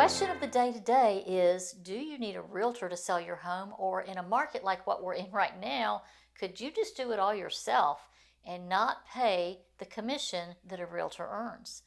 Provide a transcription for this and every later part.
question of the day today is, do you need a realtor to sell your home? Or in a market like what we're in right now, could you just do it all yourself and not pay the commission that a realtor earns?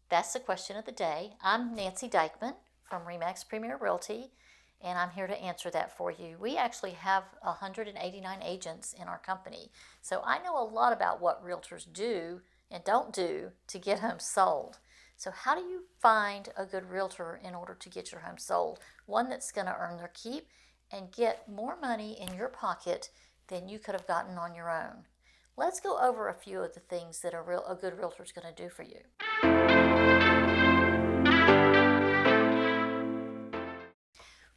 That's the question of the day. I'm Nancy Deichman from RE/MAX Premier Realty, and I'm here to answer that for you. We actually have 189 agents in our company, so I know a lot about what realtors do and don't do to get homes sold. So how do you find a good realtor in order to get your home sold? One that's going to earn their keep and get more money in your pocket than you could have gotten on your own. Let's go over a few of the things that a good realtor is going to do for you.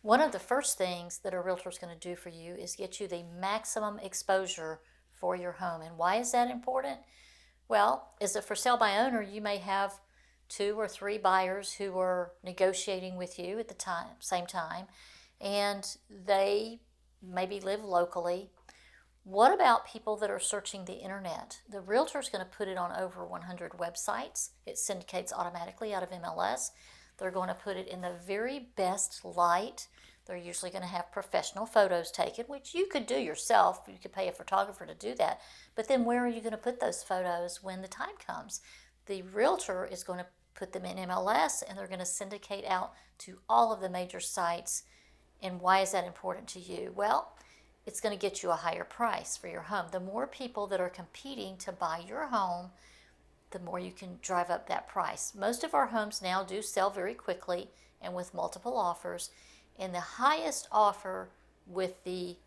One of the first things that a realtor is going to do for you is get you the maximum exposure for your home. And why is that important? Well, as a for sale by owner, you may have 2 or 3 buyers who are negotiating with you at the same time, and they maybe live locally. What about people that are searching the internet? The realtor is going to put it on over 100 websites. It syndicates automatically out of MLS. They're going to put it in the very best light. They're usually going to have professional photos taken, which you could do yourself. You could pay a photographer to do that. But then where are you going to put those photos when the time comes? The realtor is going to put them in MLS, and they're going to syndicate out to all of the major sites. And why is that important to you? Well, it's going to get you a higher price for your home. The more people that are competing to buy your home, the more you can drive up that price. Most of our homes now do sell very quickly and with multiple offers. And the highest offer with the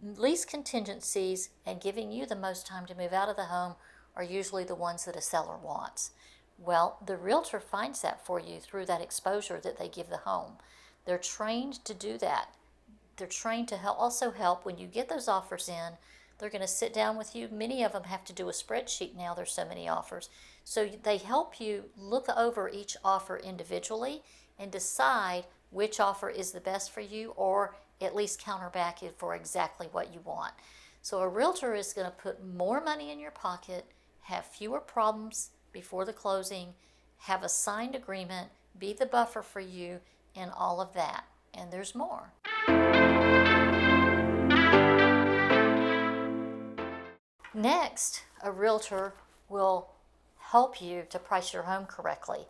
least contingencies and giving you the most time to move out of the home are usually the ones that a seller wants. Well, the realtor finds that for you through that exposure that they give the home. They're trained to do that. They're trained to also help when you get those offers in. They're going to sit down with you. Many of them have to do a spreadsheet now. There's so many offers. So they help you look over each offer individually and decide which offer is the best for you, or at least counterback it for exactly what you want. So a realtor is going to put more money in your pocket, have fewer problems before the closing, have a signed agreement, be the buffer for you, and all of that. And there's more. Next, a realtor will help you to price your home correctly.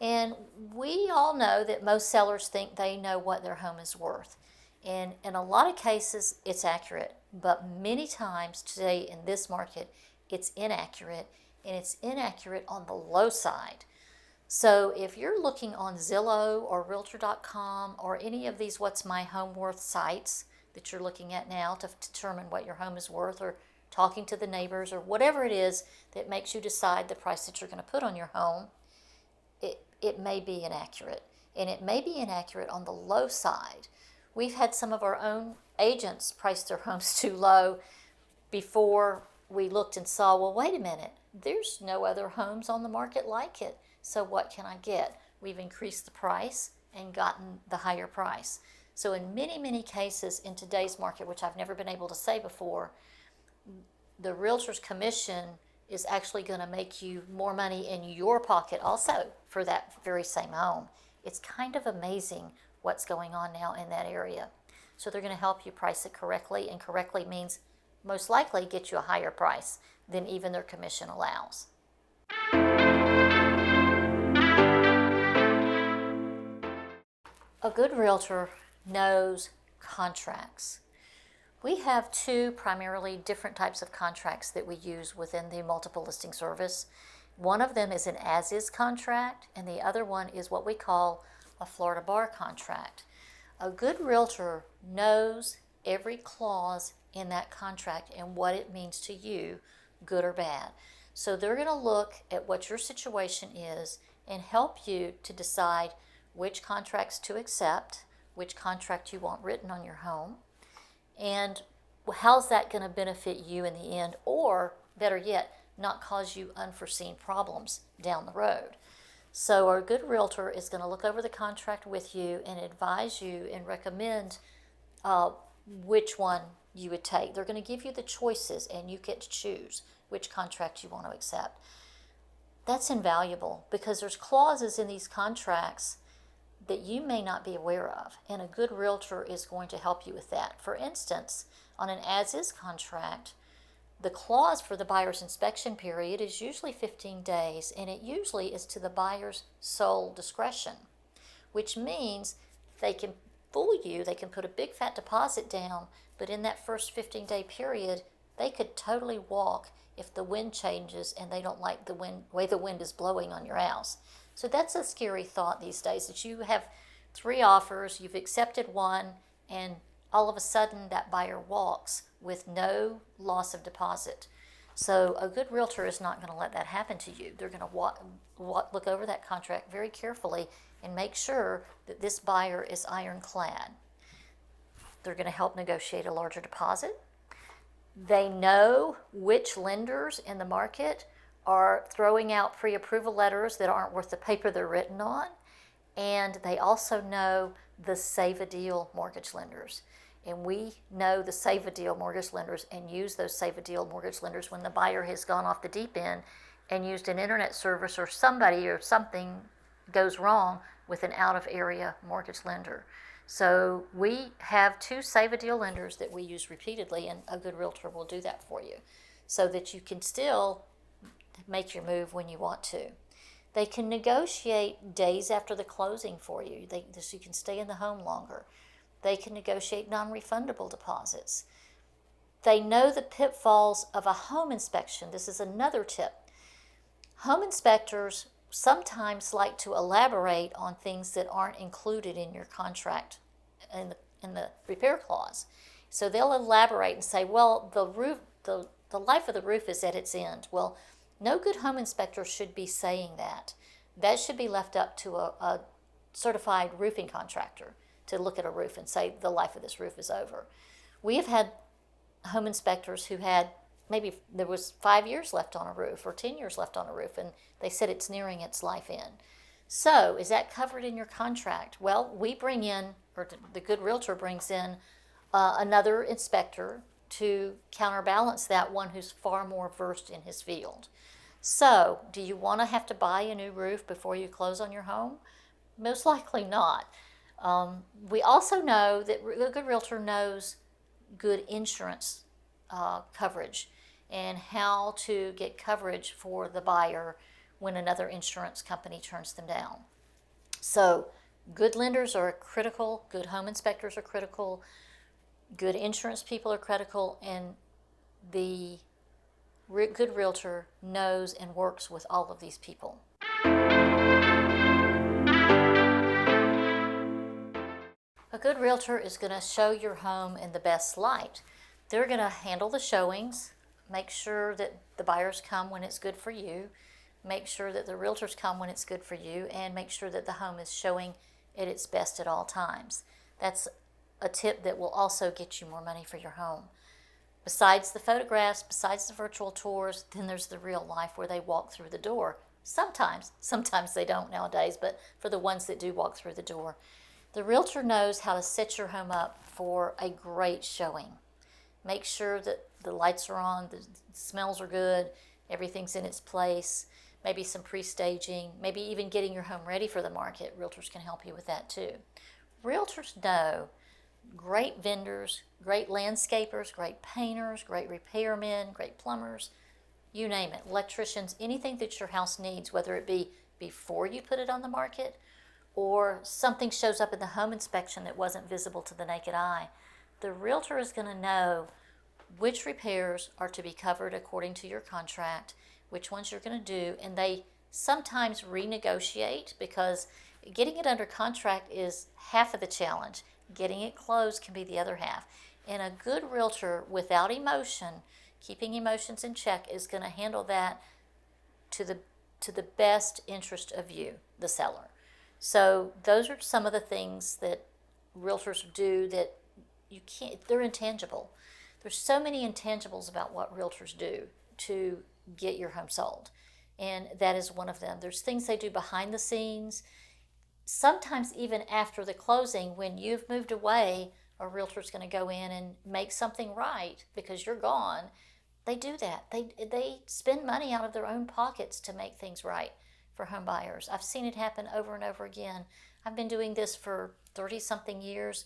And we all know that most sellers think they know what their home is worth. And in a lot of cases, it's accurate. But many times today in this market, it's inaccurate. And it's inaccurate on the low side. So if you're looking on Zillow or realtor.com or any of these What's My Home Worth sites that you're looking at now to determine what your home is worth, or talking to the neighbors, or whatever it is that makes you decide the price that you're going to put on your home, it may be inaccurate. And it may be inaccurate on the low side. We've had some of our own agents price their homes too low before we looked and saw, well, wait a minute, there's no other homes on the market like it. So what can I get? We've increased the price and gotten the higher price. So in many, many cases in today's market, which I've never been able to say before, the realtor's commission is actually going to make you more money in your pocket also for that very same home. It's kind of amazing what's going on now in that area. So they're going to help you price it correctly, and correctly means most likely get you a higher price than even their commission allows. A good realtor knows contracts. We have 2 primarily different types of contracts that we use within the multiple listing service. One of them is an as-is contract, and the other one is what we call a Florida bar contract. A good realtor knows every clause in that contract and what it means to you, good or bad. So they're going to look at what your situation is and help you to decide which contracts to accept, which contract you want written on your home, and how's that going to benefit you in the end, or better yet, not cause you unforeseen problems down the road. So our good realtor is going to look over the contract with you and advise you and recommend which one you would take. They're going to give you the choices, and you get to choose which contract you want to accept. That's invaluable because there's clauses in these contracts that you may not be aware of, and a good realtor is going to help you with that. For instance, on an as-is contract, the clause for the buyer's inspection period is usually 15 days, and it usually is to the buyer's sole discretion, which means they can fool you, they can put a big fat deposit down, but in that first 15-day period, they could totally walk if the wind changes and they don't like the way the wind is blowing on your house. So that's a scary thought these days, that you have 3 offers, you've accepted one, and all of a sudden that buyer walks with no loss of deposit. So a good realtor is not going to let that happen to you. They're going to look over that contract very carefully and make sure that this buyer is ironclad. They're going to help negotiate a larger deposit. They know which lenders in the market are throwing out pre-approval letters that aren't worth the paper they're written on. And they also know the save-a-deal mortgage lenders. And we know the save-a-deal mortgage lenders and use those save-a-deal mortgage lenders when the buyer has gone off the deep end and used an internet service, or somebody or something goes wrong with an out-of-area mortgage lender. So we have 2 save-a-deal lenders that we use repeatedly, and a good realtor will do that for you so that you can still make your move when you want to. They can negotiate days after the closing for you, so you can stay in the home longer. They can negotiate non-refundable deposits. They know the pitfalls of a home inspection. This is another tip. Home inspectors sometimes like to elaborate on things that aren't included in your contract in the repair clause. So they'll elaborate and say, well, the life of the roof is at its end. Well, no good home inspector should be saying that. That should be left up to a certified roofing contractor to look at a roof and say the life of this roof is over. We have had home inspectors who had, maybe there was 5 years left on a roof or 10 years left on a roof, and they said it's nearing its life end. So is that covered in your contract? Well, we bring in, or the good realtor brings in another inspector to counterbalance that one who's far more versed in his field. So do you want to have to buy a new roof before you close on your home? Most likely not. We also know that a good realtor knows good insurance coverage and how to get coverage for the buyer when another insurance company turns them down. So good lenders are critical, good home inspectors are critical, good insurance people are critical, and the good realtor knows and works with all of these people. A good realtor is going to show your home in the best light. They're going to handle the showings, make sure that the buyers come when it's good for you, make sure that the realtors come when it's good for you, and make sure that the home is showing at its best at all times. That's a tip that will also get you more money for your home. Besides the photographs, besides the virtual tours, then there's the real life where they walk through the door. Sometimes they don't nowadays, but for the ones that do walk through the door. The realtor knows how to set your home up for a great showing. Make sure that the lights are on, the smells are good, everything's in its place, maybe some pre-staging, maybe even getting your home ready for the market. Realtors can help you with that too. Realtors know great vendors, great landscapers, great painters, great repairmen, great plumbers, you name it, electricians, anything that your house needs, whether it be before you put it on the market or something shows up in the home inspection that wasn't visible to the naked eye. The realtor is going to know which repairs are to be covered according to your contract, which ones you're going to do, and they sometimes renegotiate, because getting it under contract is half of the challenge. Getting it closed can be the other half. And a good realtor, without emotion, keeping emotions in check, is going to handle that to the best interest of you, the seller. So those are some of the things that realtors do that you can't, they're intangible. There's so many intangibles about what realtors do to get your home sold, and that is one of them. There's things they do behind the scenes. Sometimes even after the closing, when you've moved away, a realtor's going to go in and make something right because you're gone. They do that. They spend money out of their own pockets to make things right for home buyers. I've seen it happen over and over again. I've been doing this for 30 something years,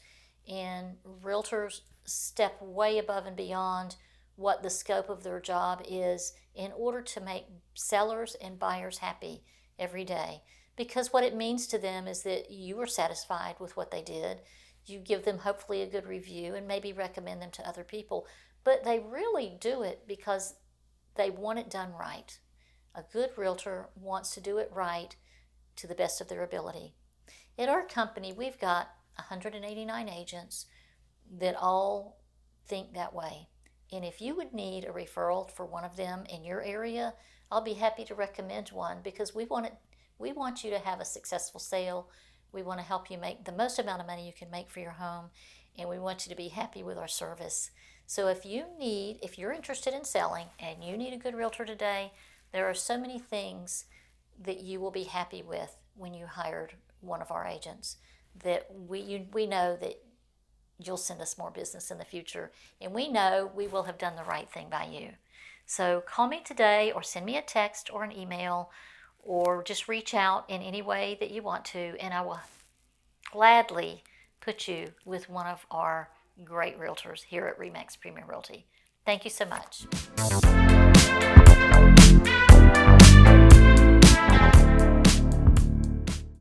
and realtors step way above and beyond what the scope of their job is in order to make sellers and buyers happy every day. Because what it means to them is that you are satisfied with what they did. You give them hopefully a good review and maybe recommend them to other people. But they really do it because they want it done right. A good realtor wants to do it right to the best of their ability. At our company, we've got 189 agents that all think that way. And if you would need a referral for one of them in your area, I'll be happy to recommend one, because we want you to have a successful sale. We want to help you make the most amount of money you can make for your home, and we want you to be happy with our service. So if you're interested in selling and you need a good realtor today, there are so many things that you will be happy with when you hired one of our agents, that we know that you'll send us more business in the future, and we know we will have done the right thing by you. So call me today, or send me a text or an email, or just reach out in any way that you want to, and I will gladly put you with one of our great realtors here at RE/MAX Premier Realty. Thank you so much.